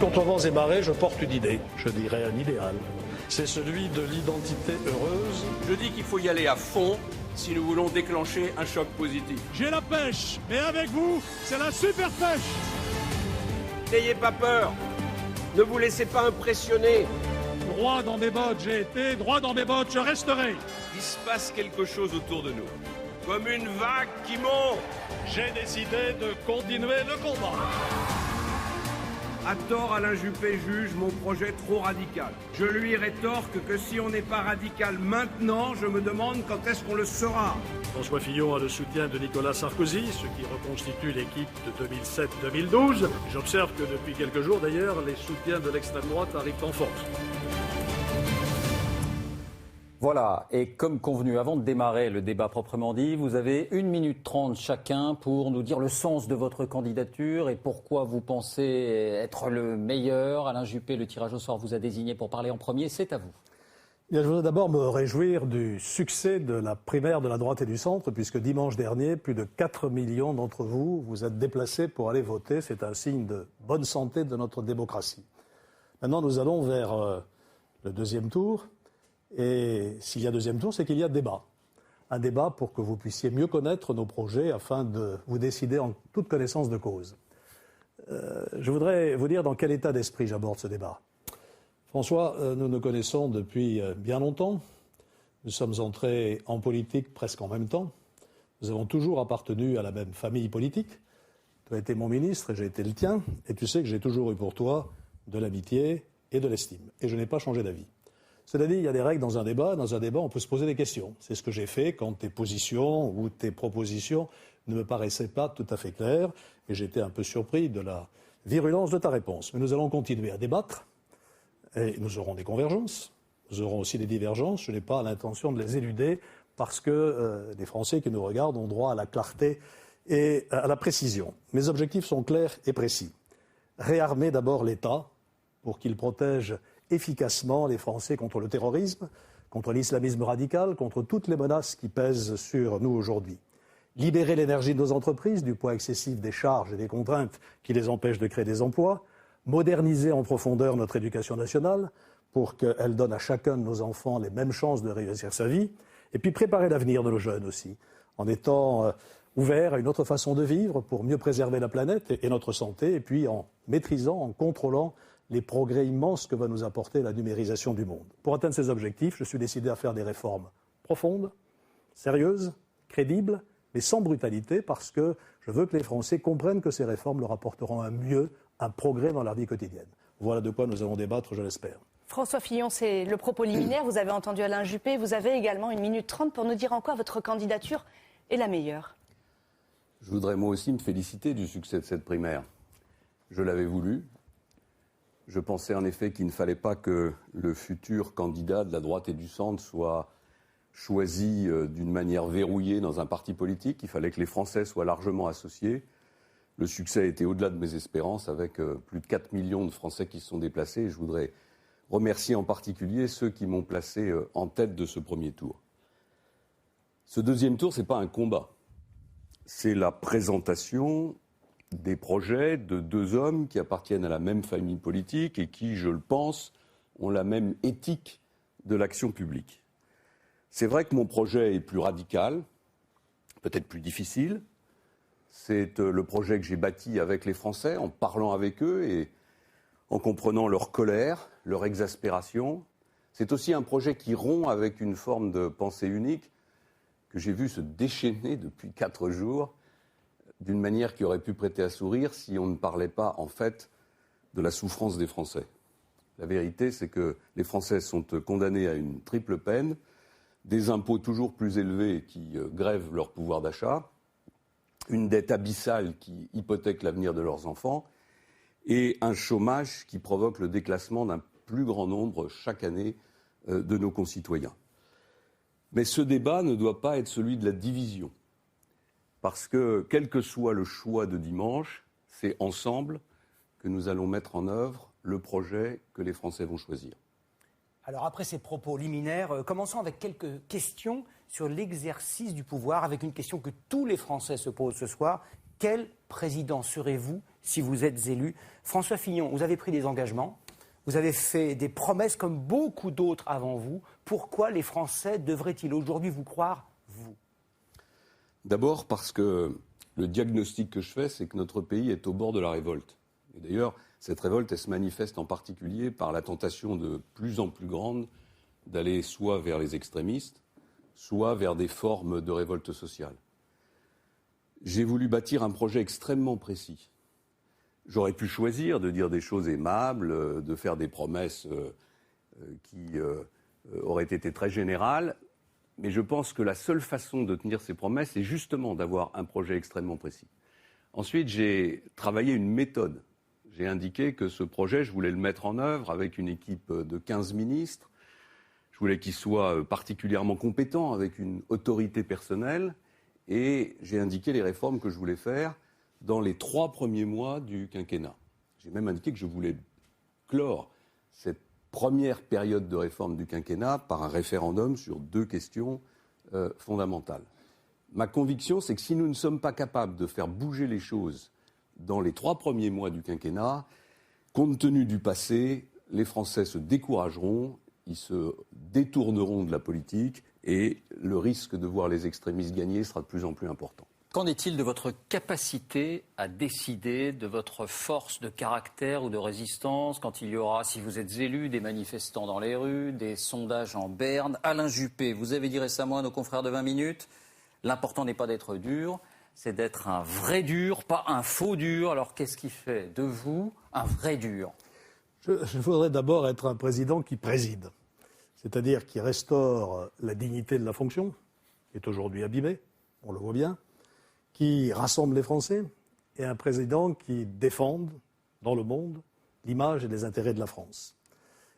Contre vents et marées, je porte une idée, je dirais un idéal. C'est celui de l'identité heureuse. Je dis qu'il faut y aller à fond si nous voulons déclencher un choc positif. J'ai la pêche, mais avec vous, c'est la super pêche. N'ayez pas peur, ne vous laissez pas impressionner. Droit dans mes bottes j'ai été, droit dans mes bottes je resterai. Il se passe quelque chose autour de nous, comme une vague qui monte. J'ai décidé de continuer le combat. À tort, Alain Juppé juge mon projet trop radical. Je lui rétorque que si on n'est pas radical maintenant, je me demande quand est-ce qu'on le sera. François Fillon a le soutien de Nicolas Sarkozy, ce qui reconstitue l'équipe de 2007-2012. J'observe que depuis quelques jours d'ailleurs, les soutiens de l'extrême droite arrivent en force. Voilà, et comme convenu, avant de démarrer le débat proprement dit, vous avez 1 minute 30 chacun pour nous dire le sens de votre candidature et pourquoi vous pensez être le meilleur. Alain Juppé, le tirage au sort vous a désigné pour parler en premier, c'est à vous. Bien, je voudrais d'abord me réjouir du succès de la primaire de la droite et du centre, puisque dimanche dernier, plus de 4 millions d'entre vous vous êtes déplacés pour aller voter. C'est un signe de bonne santé de notre démocratie. Maintenant, nous allons vers le deuxième tour. Et s'il y a deuxième tour, c'est qu'il y a débat. Un débat pour que vous puissiez mieux connaître nos projets afin de vous décider en toute connaissance de cause. Je voudrais vous dire dans quel état d'esprit j'aborde ce débat. François, nous nous connaissons depuis bien longtemps. Nous sommes entrés en politique presque en même temps. Nous avons toujours appartenu à la même famille politique. Tu as été mon ministre et j'ai été le tien. Et tu sais que j'ai toujours eu pour toi de l'amitié et de l'estime. Et je n'ai pas changé d'avis. Cela dit, il y a des règles dans un débat. Dans un débat, on peut se poser des questions. C'est ce que j'ai fait quand tes positions ou tes propositions ne me paraissaient pas tout à fait claires. Et j'étais un peu surpris de la virulence de ta réponse. Mais nous allons continuer à débattre. Et nous aurons des convergences. Nous aurons aussi des divergences. Je n'ai pas l'intention de les éluder parce que les Français qui nous regardent ont droit à la clarté et à la précision. Mes objectifs sont clairs et précis. Réarmer d'abord l'État pour qu'il protège efficacement les Français contre le terrorisme, contre l'islamisme radical, contre toutes les menaces qui pèsent sur nous aujourd'hui. Libérer l'énergie de nos entreprises du poids excessif des charges et des contraintes qui les empêchent de créer des emplois, moderniser en profondeur notre éducation nationale pour qu'elle donne à chacun de nos enfants les mêmes chances de réussir sa vie, et puis préparer l'avenir de nos jeunes aussi, en étant ouverts à une autre façon de vivre pour mieux préserver la planète et notre santé, et puis en maîtrisant, en contrôlant les progrès immenses que va nous apporter la numérisation du monde. Pour atteindre ces objectifs, je suis décidé à faire des réformes profondes, sérieuses, crédibles, mais sans brutalité, parce que je veux que les Français comprennent que ces réformes leur apporteront un mieux, un progrès dans leur vie quotidienne. Voilà de quoi nous allons débattre, je l'espère. François Fillon, c'est le propos liminaire. Vous avez entendu Alain Juppé. Vous avez également 1 minute 30 pour nous dire en quoi votre candidature est la meilleure. Je voudrais moi aussi me féliciter du succès de cette primaire. Je l'avais voulu. Je pensais en effet qu'il ne fallait pas que le futur candidat de la droite et du centre soit choisi d'une manière verrouillée dans un parti politique. Il fallait que les Français soient largement associés. Le succès était au-delà de mes espérances, avec plus de 4 millions de Français qui se sont déplacés. Et je voudrais remercier en particulier ceux qui m'ont placé en tête de ce premier tour. Ce deuxième tour, ce n'est pas un combat. C'est la présentation des projets de deux hommes qui appartiennent à la même famille politique et qui, je le pense, ont la même éthique de l'action publique. C'est vrai que mon projet est plus radical, peut-être plus difficile. C'est le projet que j'ai bâti avec les Français, en parlant avec eux et en comprenant leur colère, leur exaspération. C'est aussi un projet qui rompt avec une forme de pensée unique que j'ai vu se déchaîner depuis 4 jours d'une manière qui aurait pu prêter à sourire si on ne parlait pas, en fait, de la souffrance des Français. La vérité, c'est que les Français sont condamnés à une triple peine, des impôts toujours plus élevés qui grèvent leur pouvoir d'achat, une dette abyssale qui hypothèque l'avenir de leurs enfants et un chômage qui provoque le déclassement d'un plus grand nombre chaque année de nos concitoyens. Mais ce débat ne doit pas être celui de la division, parce que quel que soit le choix de dimanche, c'est ensemble que nous allons mettre en œuvre le projet que les Français vont choisir. Alors après ces propos liminaires, commençons avec quelques questions sur l'exercice du pouvoir, avec une question que tous les Français se posent ce soir. Quel président serez-vous si vous êtes élu ? François Fillon, vous avez pris des engagements, vous avez fait des promesses comme beaucoup d'autres avant vous. Pourquoi les Français devraient-ils aujourd'hui vous croire, vous ? D'abord parce que le diagnostic que je fais, c'est que notre pays est au bord de la révolte. Et d'ailleurs, cette révolte, elle se manifeste en particulier par la tentation de plus en plus grande d'aller soit vers les extrémistes, soit vers des formes de révolte sociale. J'ai voulu bâtir un projet extrêmement précis. J'aurais pu choisir de dire des choses aimables, de faire des promesses qui auraient été très générales, mais je pense que la seule façon de tenir ces promesses, c'est justement d'avoir un projet extrêmement précis. Ensuite, j'ai travaillé une méthode. J'ai indiqué que ce projet, je voulais le mettre en œuvre avec une équipe de 15 ministres. Je voulais qu'il soit particulièrement compétent, avec une autorité personnelle. Et j'ai indiqué les réformes que je voulais faire dans les 3 premiers mois du quinquennat. J'ai même indiqué que je voulais clore cette première période de réforme du quinquennat par un référendum sur 2 questions fondamentales. Ma conviction, c'est que si nous ne sommes pas capables de faire bouger les choses dans les 3 premiers mois du quinquennat, compte tenu du passé, les Français se décourageront, ils se détourneront de la politique et le risque de voir les extrémistes gagner sera de plus en plus important. Qu'en est-il de votre capacité à décider, de votre force de caractère ou de résistance quand il y aura, si vous êtes élu, des manifestants dans les rues, des sondages en berne ? Alain Juppé, vous avez dit récemment à nos confrères de 20 minutes, l'important n'est pas d'être dur, c'est d'être un vrai dur, pas un faux dur. Alors qu'est-ce qui fait de vous un vrai dur ? Je voudrais d'abord être un président qui préside, c'est-à-dire qui restaure la dignité de la fonction, qui est aujourd'hui abîmée, on le voit bien, qui rassemble les Français, et un président qui défende dans le monde l'image et les intérêts de la France.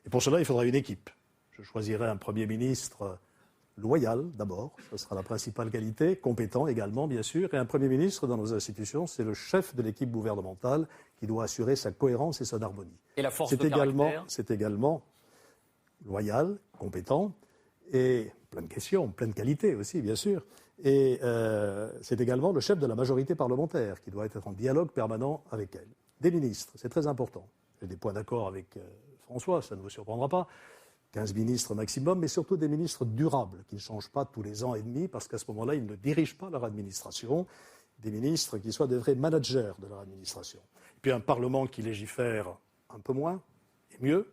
Et pour cela, il faudra une équipe. Je choisirai un Premier ministre loyal, d'abord, ce sera la principale qualité, compétent également, bien sûr, et un Premier ministre dans nos institutions, c'est le chef de l'équipe gouvernementale qui doit assurer sa cohérence et son harmonie. Et la force de caractère ? C'est également loyal, compétent, et plein de questions, plein de qualités aussi, bien sûr. Et c'est également le chef de la majorité parlementaire qui doit être en dialogue permanent avec elle. Des ministres, c'est très important. J'ai des points d'accord avec François, ça ne vous surprendra pas. 15 ministres maximum, mais surtout des ministres durables, qui ne changent pas tous les ans et demi, parce qu'à ce moment-là, ils ne dirigent pas leur administration. Des ministres qui soient des vrais managers de leur administration. Et puis un Parlement qui légifère un peu moins et mieux,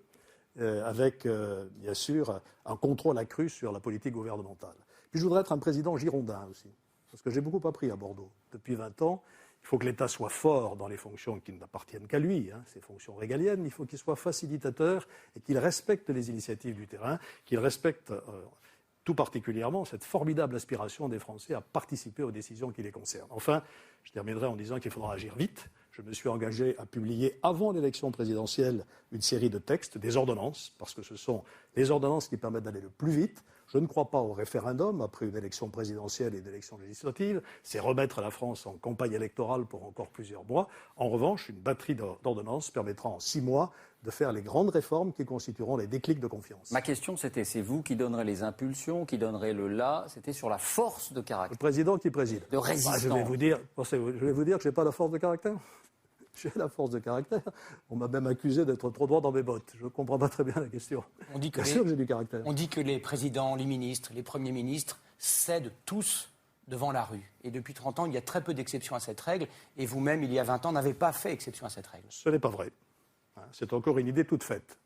avec, bien sûr, un contrôle accru sur la politique gouvernementale. Puis je voudrais être un président girondin aussi, parce que j'ai beaucoup appris à Bordeaux. Depuis 20 ans, il faut que l'État soit fort dans les fonctions qui n'appartiennent qu'à lui, ces fonctions régaliennes. Il faut qu'il soit facilitateur et qu'il respecte les initiatives du terrain, qu'il respecte tout particulièrement cette formidable aspiration des Français à participer aux décisions qui les concernent. Enfin, je terminerai en disant qu'il faudra agir vite, Je me suis engagé à publier avant l'élection présidentielle une série de textes, des ordonnances, parce que ce sont les ordonnances qui permettent d'aller le plus vite. Je ne crois pas au référendum après une élection présidentielle et une élection législative. C'est remettre la France en campagne électorale pour encore plusieurs mois. En revanche, une batterie d'ordonnances permettra en 6 mois de faire les grandes réformes qui constitueront les déclics de confiance. Ma question, c'était, c'est vous qui donnerez les impulsions, qui donnerez le là, c'était sur la force de caractère. Le président qui préside. De résistance. Je vais vous dire que je n'ai pas la force de caractère. J'ai la force de caractère. On m'a même accusé d'être trop droit dans mes bottes. Je ne comprends pas très bien la question. Bien sûr que j'ai du caractère. On dit que les présidents, les ministres, les premiers ministres cèdent tous devant la rue. Et depuis 30 ans, il y a très peu d'exceptions à cette règle. Et vous-même, il y a 20 ans, n'avez pas fait exception à cette règle. Ce n'est pas vrai. C'est encore une idée toute faite.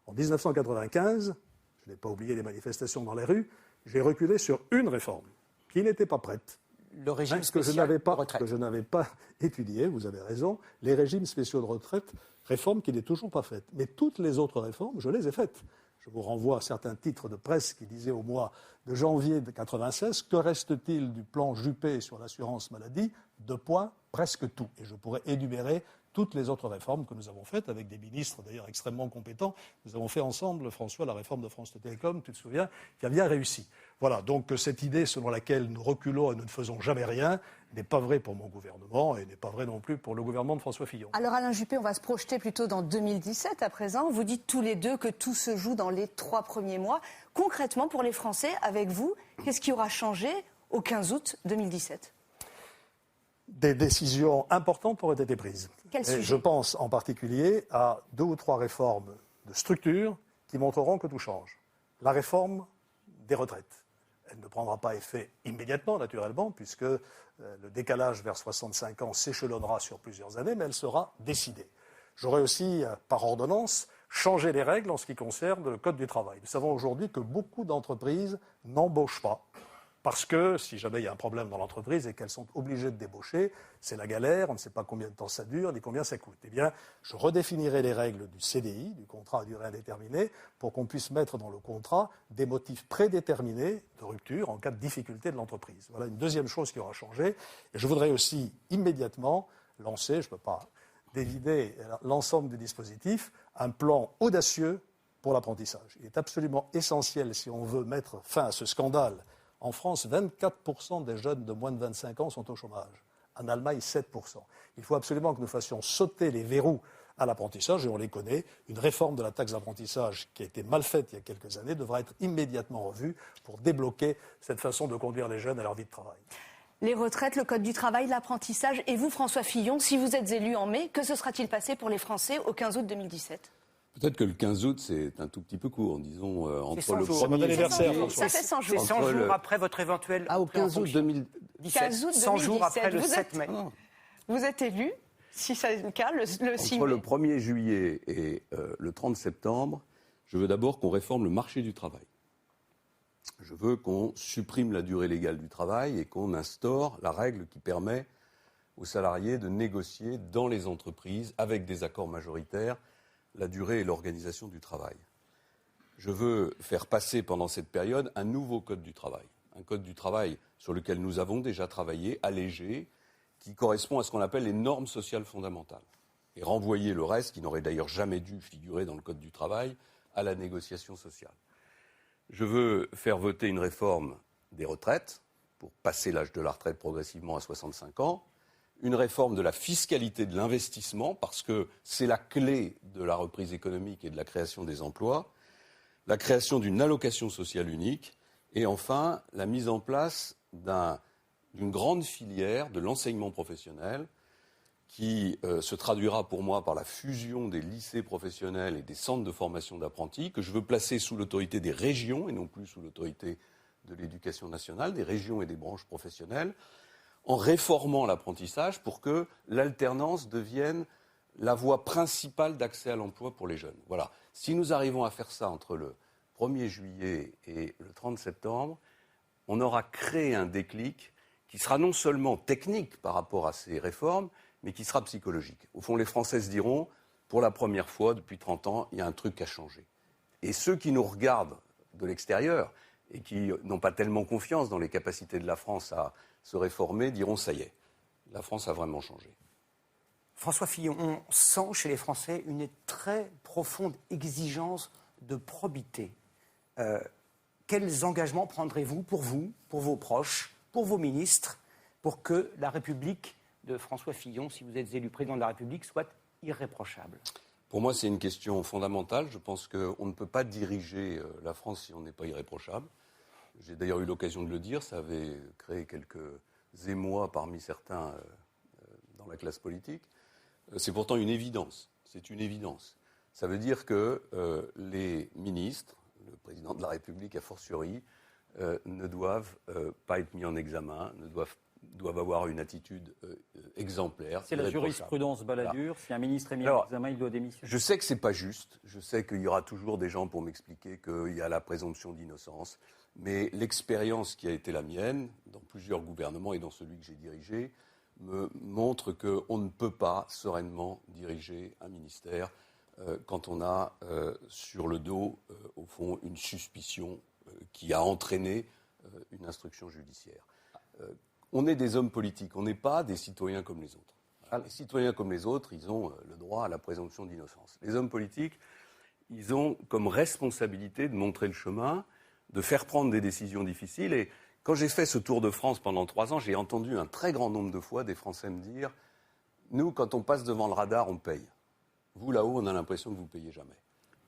En 1995, je n'ai pas oublié les manifestations dans les rues, j'ai reculé sur une réforme qui n'était pas prête. Le régime spécial de retraite. Que je n'avais pas étudié, vous avez raison, les régimes spéciaux de retraite, réforme qui n'est toujours pas faite. Mais toutes les autres réformes, je les ai faites. Je vous renvoie à certains titres de presse qui disaient au mois de janvier 1996 « Que reste-t-il du plan Juppé sur l'assurance maladie ?» Presque tout. Et je pourrais énumérer toutes les autres réformes que nous avons faites avec des ministres d'ailleurs extrêmement compétents. Nous avons fait ensemble, François, la réforme de France Télécom, tu te souviens, qui a bien réussi. Voilà, donc cette idée selon laquelle nous reculons et nous ne faisons jamais rien n'est pas vraie pour mon gouvernement et n'est pas vraie non plus pour le gouvernement de François Fillon. Alors Alain Juppé, on va se projeter plutôt dans 2017 à présent. Vous dites tous les deux que tout se joue dans les 3 premiers mois. Concrètement, pour les Français, avec vous, qu'est-ce qui aura changé au 15 août 2017 ? Des décisions importantes auraient été prises. Et je pense en particulier à 2 ou 3 réformes de structure qui montreront que tout change. La réforme des retraites. Elle ne prendra pas effet immédiatement, naturellement, puisque le décalage vers 65 ans s'échelonnera sur plusieurs années, mais elle sera décidée. J'aurais aussi, par ordonnance, changé les règles en ce qui concerne le Code du travail. Nous savons aujourd'hui que beaucoup d'entreprises n'embauchent pas. Parce que si jamais il y a un problème dans l'entreprise et qu'elles sont obligées de débaucher, c'est la galère, on ne sait pas combien de temps ça dure, ni combien ça coûte. Eh bien, je redéfinirai les règles du CDI, du contrat à durée indéterminée, pour qu'on puisse mettre dans le contrat des motifs prédéterminés de rupture en cas de difficulté de l'entreprise. Voilà une deuxième chose qui aura changé. Et je voudrais aussi immédiatement lancer, je ne peux pas dévider l'ensemble du dispositif, un plan audacieux pour l'apprentissage. Il est absolument essentiel, si on veut mettre fin à ce scandale. En France, 24% des jeunes de moins de 25 ans sont au chômage. En Allemagne, 7%. Il faut absolument que nous fassions sauter les verrous à l'apprentissage, et on les connaît. Une réforme de la taxe d'apprentissage qui a été mal faite il y a quelques années devra être immédiatement revue pour débloquer cette façon de conduire les jeunes à leur vie de travail. Les retraites, le code du travail, l'apprentissage. Et vous, François Fillon, si vous êtes élu en mai, que se sera-t-il passé pour les Français au 15 août 2017 ? Peut-être que le 15 août, c'est un tout petit peu court, disons, entre le jours. 1er anniversaire. Ça fait 100 jours. C'est 100 jours après votre éventuel... au 15 août 2017. 15 août 100 jours après le 7 mai. Vous êtes élu, si c'est le cas, le 6 mai. Entre le 1er juillet et le 30 septembre, je veux d'abord qu'on réforme le marché du travail. Je veux qu'on supprime la durée légale du travail et qu'on instaure la règle qui permet aux salariés de négocier dans les entreprises, avec des accords majoritaires, la durée et l'organisation du travail. Je veux faire passer pendant cette période un nouveau code du travail. Un code du travail sur lequel nous avons déjà travaillé, allégé, qui correspond à ce qu'on appelle les normes sociales fondamentales. Et renvoyer le reste, qui n'aurait d'ailleurs jamais dû figurer dans le code du travail, à la négociation sociale. Je veux faire voter une réforme des retraites, pour passer l'âge de la retraite progressivement à 65 ans, une réforme de la fiscalité de l'investissement, parce que c'est la clé de la reprise économique et de la création des emplois, la création d'une allocation sociale unique, et enfin la mise en place d'une grande filière de l'enseignement professionnel qui se traduira pour moi par la fusion des lycées professionnels et des centres de formation d'apprentis, que je veux placer sous l'autorité des régions et non plus sous l'autorité de l'éducation nationale, des régions et des branches professionnelles, en réformant l'apprentissage pour que l'alternance devienne la voie principale d'accès à l'emploi pour les jeunes. Voilà. Si nous arrivons à faire ça entre le 1er juillet et le 30 septembre, on aura créé un déclic qui sera non seulement technique par rapport à ces réformes, mais qui sera psychologique. Au fond, les Français se diront, pour la première fois depuis 30 ans, il y a un truc qui a changé. Et ceux qui nous regardent de l'extérieur et qui n'ont pas tellement confiance dans les capacités de la France à se réformer diront, ça y est, la France a vraiment changé. François Fillon, on sent chez les Français une très profonde exigence de probité. Quels engagements prendrez-vous, pour vos proches, pour vos ministres, pour que la République de François Fillon, si vous êtes élu président de la République, soit irréprochable? Pour moi, c'est une question fondamentale. Je pense qu'on ne peut pas diriger la France si on n'est pas irréprochable. J'ai d'ailleurs eu l'occasion de le dire, ça avait créé quelques émois parmi certains dans la classe politique. C'est pourtant une évidence. C'est une évidence. Ça veut dire que les ministres, le président de la République a fortiori, ne doivent pas être mis en examen, doivent avoir une attitude exemplaire. C'est la jurisprudence Balladur. Si un ministre est mis en examen, il doit démissionner. Je sais que ce n'est pas juste. Je sais qu'il y aura toujours des gens pour m'expliquer qu'il y a la présomption d'innocence. Mais l'expérience qui a été la mienne, dans plusieurs gouvernements et dans celui que j'ai dirigé, me montre qu'on ne peut pas sereinement diriger un ministère quand on a sur le dos, au fond, une suspicion qui a entraîné une instruction judiciaire. On est des hommes politiques, on n'est pas des citoyens comme les autres. Les citoyens comme les autres, ils ont le droit à la présomption d'innocence. Les hommes politiques, ils ont comme responsabilité de montrer le chemin, de faire prendre des décisions difficiles. Et quand j'ai fait ce tour de France pendant 3 ans, j'ai entendu un très grand nombre de fois des Français me dire « Nous, quand on passe devant le radar, on paye. Vous, là-haut, on a l'impression que vous ne payez jamais. »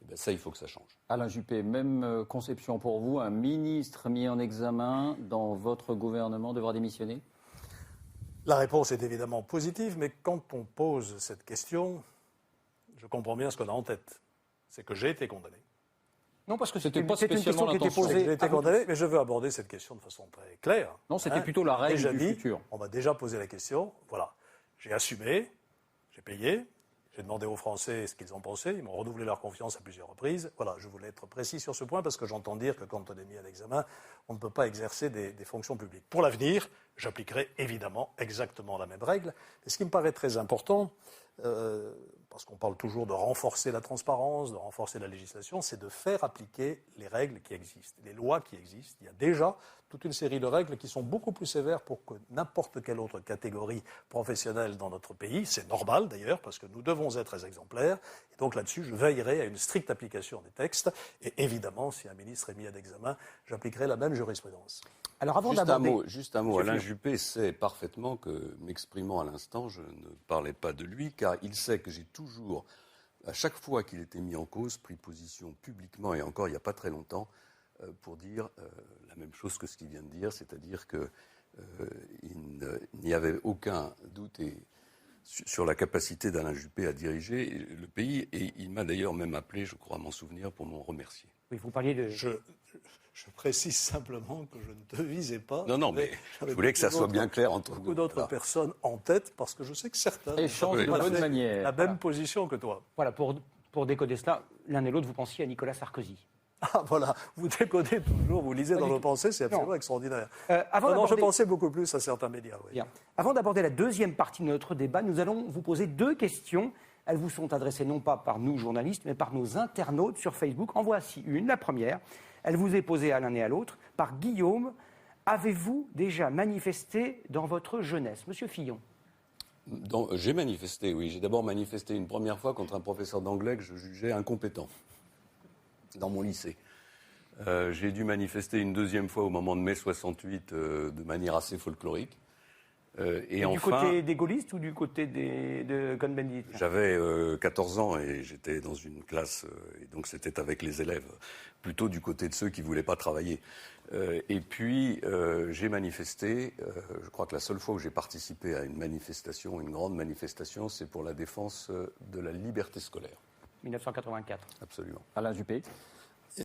Et bien ça, il faut que ça change. Alain Juppé, même conception pour vous. Un ministre mis en examen dans votre gouvernement devra démissionner? La réponse est évidemment positive, mais quand on pose cette question, je comprends bien ce qu'on a en tête. C'est que j'ai été condamné. Non, parce que c'était une pas spécialement question qui était posée. J'ai été condamné, mais je veux aborder cette question de façon très claire. Non, c'était plutôt la règle du futur. On m'a déjà posé la question. Voilà. J'ai assumé, j'ai payé, j'ai demandé aux Français ce qu'ils en pensaient. Ils m'ont renouvelé leur confiance à plusieurs reprises. Voilà, je voulais être précis sur ce point parce que j'entends dire que quand on est mis à l'examen, on ne peut pas exercer des fonctions publiques. Pour l'avenir, j'appliquerai évidemment exactement la même règle. Et ce qui me paraît très important, parce qu'on parle toujours de renforcer la transparence, de renforcer la législation, c'est de faire appliquer les règles qui existent, les lois qui existent. Il y a déjà toute une série de règles qui sont beaucoup plus sévères pour que n'importe quelle autre catégorie professionnelle dans notre pays. C'est normal d'ailleurs, parce que nous devons être très exemplaires. Et donc là-dessus, je veillerai à une stricte application des textes. Et évidemment, si un ministre est mis à l'examen, j'appliquerai la même jurisprudence. Alors avant Juste un mot. Alain Juppé sait parfaitement que, m'exprimant à l'instant, je ne parlais pas de lui, car il sait que j'ai toujours, à chaque fois qu'il était mis en cause, pris position publiquement, et encore il n'y a pas très longtemps, pour dire la même chose que ce qu'il vient de dire, c'est-à-dire qu'il n'y avait aucun doute sur la capacité d'Alain Juppé à diriger le pays, et il m'a d'ailleurs même appelé, je crois m'en souvenir, pour m'en remercier. Oui, vous parliez de... Je précise simplement que je ne te visais pas. Non, mais je voulais que ça soit bien clair entre nous. Beaucoup d'autres personnes en tête, parce que je sais que certains échangent de bonne manière. La même position que toi. Voilà, pour décoder cela, l'un et l'autre, vous pensiez à Nicolas Sarkozy. Ah voilà, vous décodez toujours, vous lisez dans vos pensées, c'est absolument extraordinaire. Je pensais beaucoup plus à certains médias. Oui. Bien. Avant d'aborder la deuxième partie de notre débat, nous allons vous poser 2 questions. Elles vous sont adressées non pas par nous, journalistes, mais par nos internautes sur Facebook. En voici une, la première. Elle vous est posée à l'un et à l'autre par Guillaume. Avez-vous déjà manifesté dans votre jeunesse, Monsieur Fillon? J'ai manifesté, oui. J'ai d'abord manifesté une première fois contre un professeur d'anglais que je jugeais incompétent dans mon lycée. J'ai dû manifester une deuxième fois au moment de mai 68 de manière assez folklorique. Et enfin, du côté des gaullistes ou du côté de Cohn-Bendit? J'avais 14 ans et j'étais dans une classe, et donc c'était avec les élèves, plutôt du côté de ceux qui ne voulaient pas travailler. Et puis j'ai manifesté, je crois que la seule fois où j'ai participé à une manifestation, une grande manifestation, c'est pour la défense de la liberté scolaire. 1984. Absolument. Alain Juppé.